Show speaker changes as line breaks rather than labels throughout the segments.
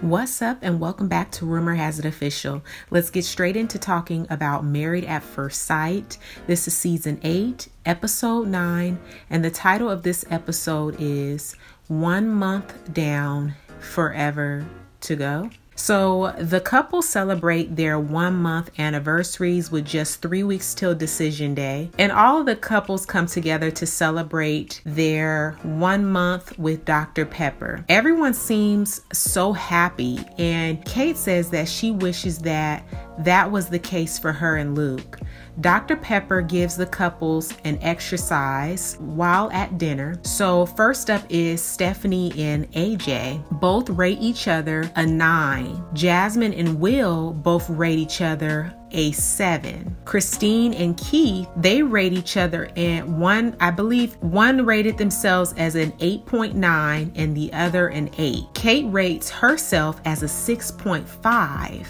What's up and welcome back to Rumor Has It Official. Let's get straight into talking about Married at First Sight. This is season 8, episode 9, and the title of this episode is 1 Month Down, Forever to Go. So the couple celebrate their 1 month anniversaries with just 3 weeks till decision day. And all of the couples come together to celebrate their 1 month with Dr. Pepper. Everyone seems so happy, and Kate says that she wishes that was the case for her and Luke. Dr. Pepper gives the couples an exercise while at dinner. So first up is Stephanie and AJ. Both rate each other a 9. Jasmine and Will both rate each other a 7. Christine and Keith, they rate each other and one rated themselves as an 8.9 and the other an 8. Kate rates herself as a 6.5.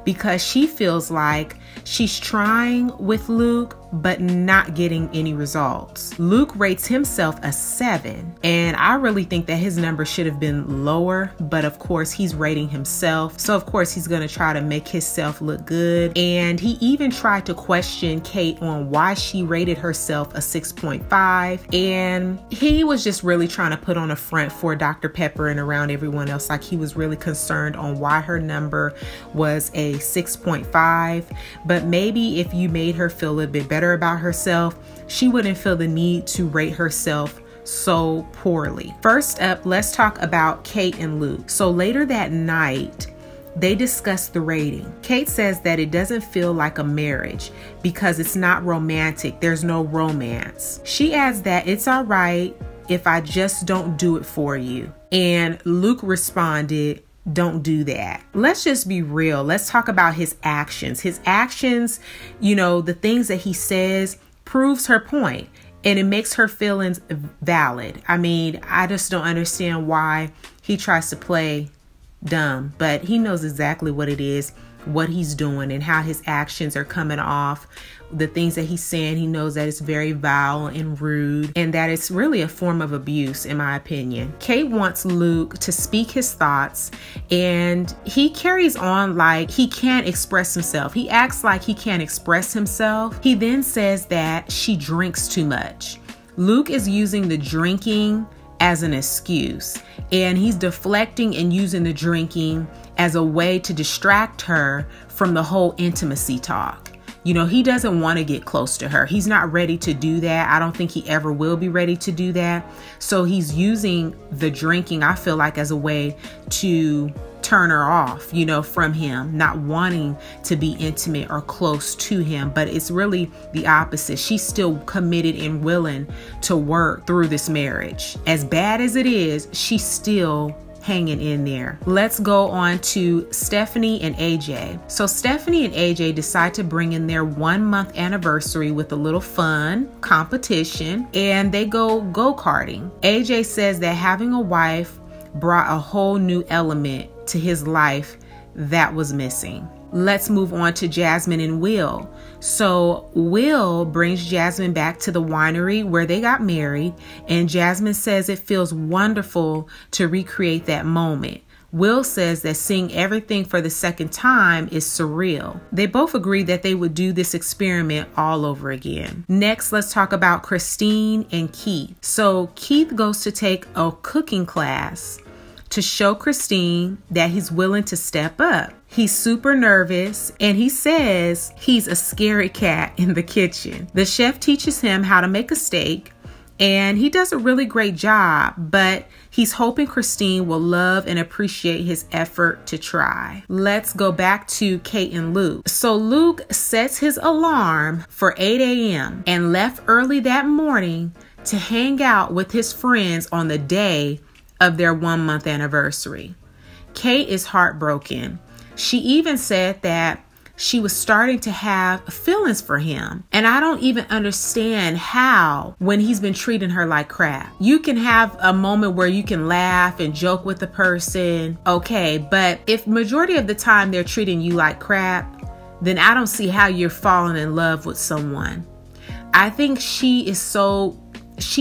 because she feels like she's trying with Luke but not getting any results. Luke rates himself a 7, and I really think that his number should have been lower, but of course he's rating himself, so of course he's going to try to make himself look good. And he even tried to question Kate on why she rated herself a 6.5, and he was just really trying to put on a front for Dr. Pepper and around everyone else, like he was really concerned on why her number was a 6.5. But maybe if you made her feel a little bit better about herself, she wouldn't feel the need to rate herself so poorly. First up, let's talk about Kate and Luke. So later that night, they discuss the rating. Kate says that it doesn't feel like a marriage because it's not romantic. There's no romance. She adds that it's all right if I just don't do it for you. And Luke responded, "Don't do that." Let's just be real. Let's talk about his actions. His actions, the things that he says proves her point, and it makes her feelings valid. I mean, I just don't understand why he tries to play dumb, but he knows exactly what it is, what he's doing, and how his actions are coming off. The things that he's saying, he knows that it's very vile and rude, and that it's really a form of abuse, in my opinion. Kate wants Luke to speak his thoughts, and he carries on like he can't express himself. He acts like he can't express himself. He then says that she drinks too much. Luke is using the drinking as an excuse, and he's deflecting and using the drinking as a way to distract her from the whole intimacy talk. He doesn't want to get close to her. He's not ready to do that. I don't think he ever will be ready to do that. So he's using the drinking, I feel like, as a way to turn her off, from him, not wanting to be intimate or close to him. But it's really the opposite. She's still committed and willing to work through this marriage. As bad as it is, she's still hanging in there. Let's go on to Stephanie and AJ. So Stephanie and AJ decide to bring in their 1 month anniversary with a little fun competition, and they go go-karting. AJ says that having a wife brought a whole new element to his life that was missing. Let's move on to Jasmine and Will. So Will brings Jasmine back to the winery where they got married, and Jasmine says it feels wonderful to recreate that moment. Will says that seeing everything for the second time is surreal. They both agree that they would do this experiment all over again. Next, let's talk about Christine and Keith. So Keith goes to take a cooking class to show Christine that he's willing to step up. He's super nervous, and he says he's a scary cat in the kitchen. The chef teaches him how to make a steak, and he does a really great job, but he's hoping Christine will love and appreciate his effort to try. Let's go back to Kate and Luke. So Luke sets his alarm for 8 a.m. and left early that morning to hang out with his friends on the day of their 1 month anniversary. Kate is heartbroken. She even said that she was starting to have feelings for him. And I don't even understand how, when he's been treating her like crap. You can have a moment where you can laugh and joke with the person, okay, but if majority of the time they're treating you like crap, then I don't see how you're falling in love with someone. I think she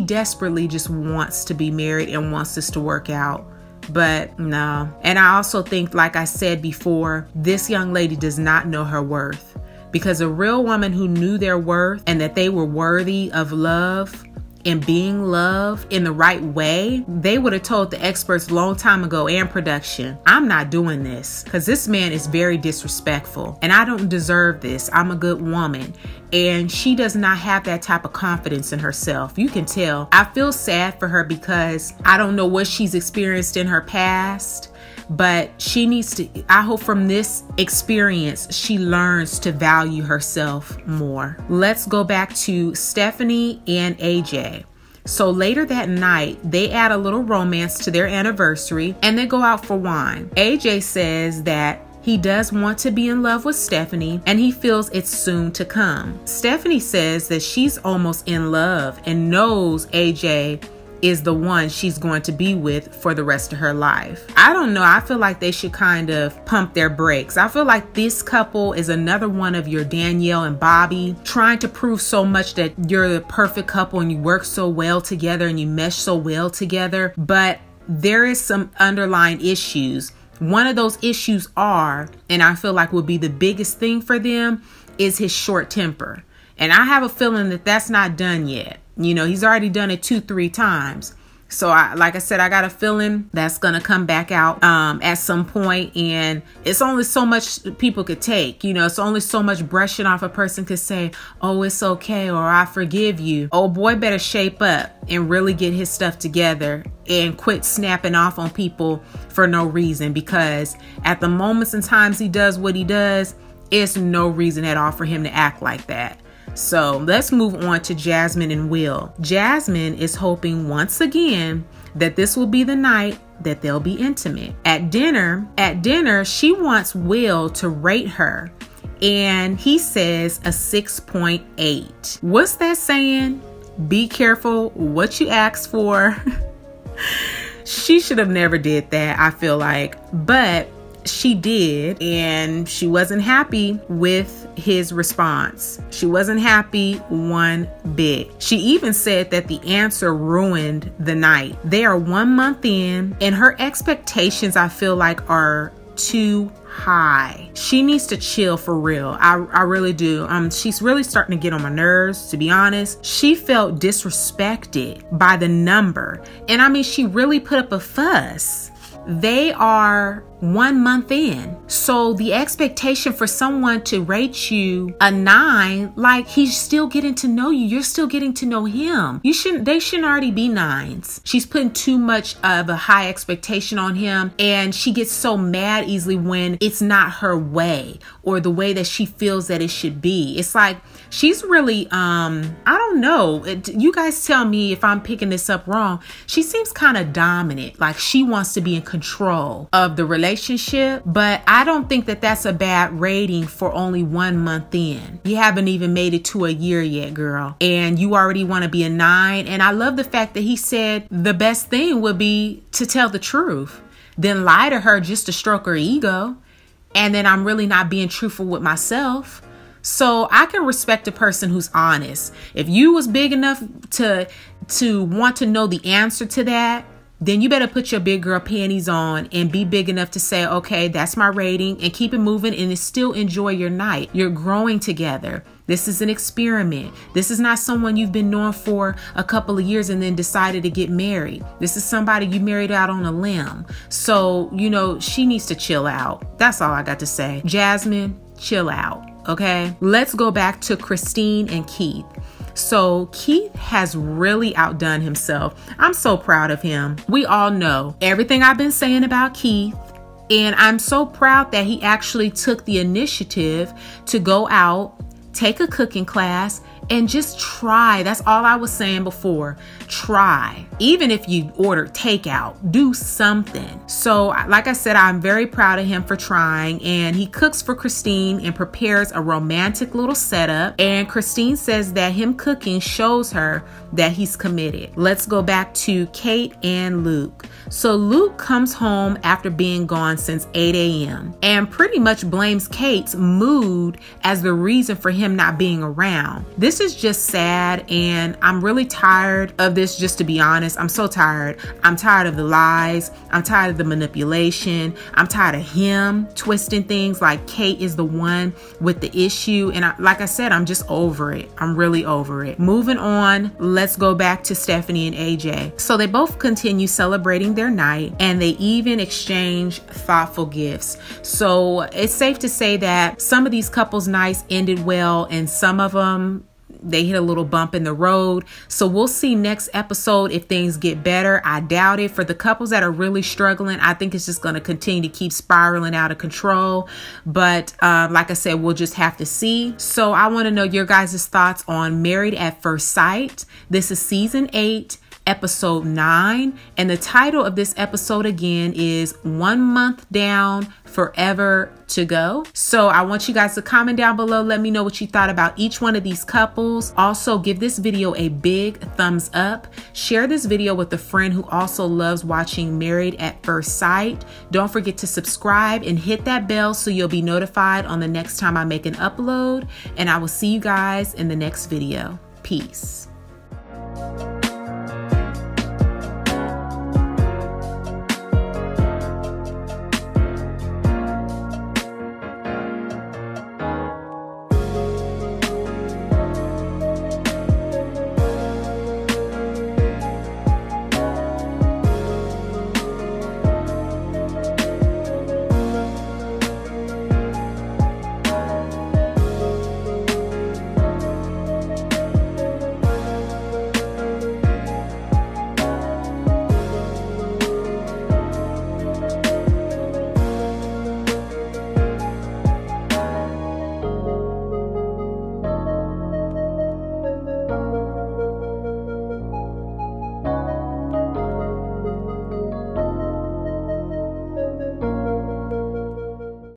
desperately just wants to be married and wants this to work out but no. And I also think, like I said before, this young lady does not know her worth, because a real woman who knew their worth and that they were worthy of love and being loved in the right way, they would have told the experts a long time ago, and production, I'm not doing this, because this man is very disrespectful and I don't deserve this. I'm a good woman. And she does not have that type of confidence in herself. You can tell. I feel sad for her, because I don't know what she's experienced in her past, but she needs to, I hope from this experience, she learns to value herself more. Let's go back to Stephanie and AJ. So later that night, they add a little romance to their anniversary and they go out for wine. AJ says that he does want to be in love with Stephanie and he feels it's soon to come. Stephanie says that she's almost in love and knows AJ is the one she's going to be with for the rest of her life. I don't know. I feel like they should kind of pump their brakes. I feel like this couple is another one of your Danielle and Bobby trying to prove so much that you're the perfect couple and you work so well together and you mesh so well together. But there is some underlying issues. One of those issues are, and I feel like will be the biggest thing for them, is his short temper. And I have a feeling that that's not done yet. You know, he's already done it 2-3 times. So like I said, I got a feeling that's going to come back out at some point. And it's only so much people could take. You know, it's only so much brushing off a person could say, oh, it's okay, or I forgive you. Oh, boy better shape up and really get his stuff together and quit snapping off on people for no reason. Because at the moments and times he does what he does, it's no reason at all for him to act like that. So let's move on to Jasmine and Will. Jasmine is hoping once again that this will be the night that they'll be intimate. At dinner, she wants Will to rate her, and he says a 6.8. What's that saying? Be careful what you ask for. She should have never did that, I feel like, but she did, and she wasn't happy with his response. She wasn't happy one bit. She even said that the answer ruined the night. They are 1 month in, and her expectations, I feel like, are too high. She needs to chill for real. I really do. She's really starting to get on my nerves, to be honest. She felt disrespected by the number, and I mean, she really put up a fuss. They are 1 month in. So the expectation for someone to rate you a 9, like he's still getting to know you. You're still getting to know him. They shouldn't already be 9s. She's putting too much of a high expectation on him, and she gets so mad easily when it's not her way or the way that she feels that it should be. It's like she's really, I don't know. You guys tell me if I'm picking this up wrong. She seems kind of dominant, like she wants to be in control of the relationship, but I don't think that that's a bad rating for only 1 month in. You haven't even made it to a year yet, girl, and you already want to be a 9. And I love the fact that he said the best thing would be to tell the truth, then lie to her just to stroke her ego, and then I'm really not being truthful with myself. So I can respect a person who's honest. If you was big enough to want to know the answer to that, then you better put your big girl panties on and be big enough to say, okay, that's my rating, and keep it moving and still enjoy your night. You're growing together. This is an experiment. This is not someone you've been knowing for a couple of years and then decided to get married. This is somebody you married out on a limb. So, you know, she needs to chill out. That's all I got to say. Jasmine, chill out. Okay, let's go back to Christine and Keith. So Keith has really outdone himself. I'm so proud of him. We all know everything I've been saying about Keith, and I'm so proud that he actually took the initiative to go out, take a cooking class, and just try. That's all I was saying before. Try. Even if you order takeout, do something. So like I said, I'm very proud of him for trying, and he cooks for Christine and prepares a romantic little setup. And Christine says that him cooking shows her that he's committed. Let's go back to Kate and Luke. So Luke comes home after being gone since 8 a.m. and pretty much blames Kate's mood as the reason for him not being around. This is just sad, and I'm really tired of this this, just to be honest. I'm so tired. I'm tired of the lies. I'm tired of the manipulation. I'm tired of him twisting things like Kate is the one with the issue. And like I said, I'm just over it. I'm really over it. Moving on, let's go back to Stephanie and AJ. So they both continue celebrating their night, and they even exchange thoughtful gifts. So it's safe to say that some of these couples' nights ended well, and some of them, they hit a little bump in the road. So we'll see next episode if things get better. I doubt it. For the couples that are really struggling, I think it's just going to continue to keep spiraling out of control. But like I said, we'll just have to see. So I want to know your guys' thoughts on Married at First Sight. This is season 8. Episode 9, and the title of this episode again is 1 month down, forever to go. So I want you guys to comment down below. Let me know what you thought about each one of these couples. Also, give this video a big thumbs up. Share this video with a friend who also loves watching Married at First Sight. Don't forget to subscribe and hit that bell so you'll be notified on the next time I make an upload. And I will see you guys in the next video. Peace.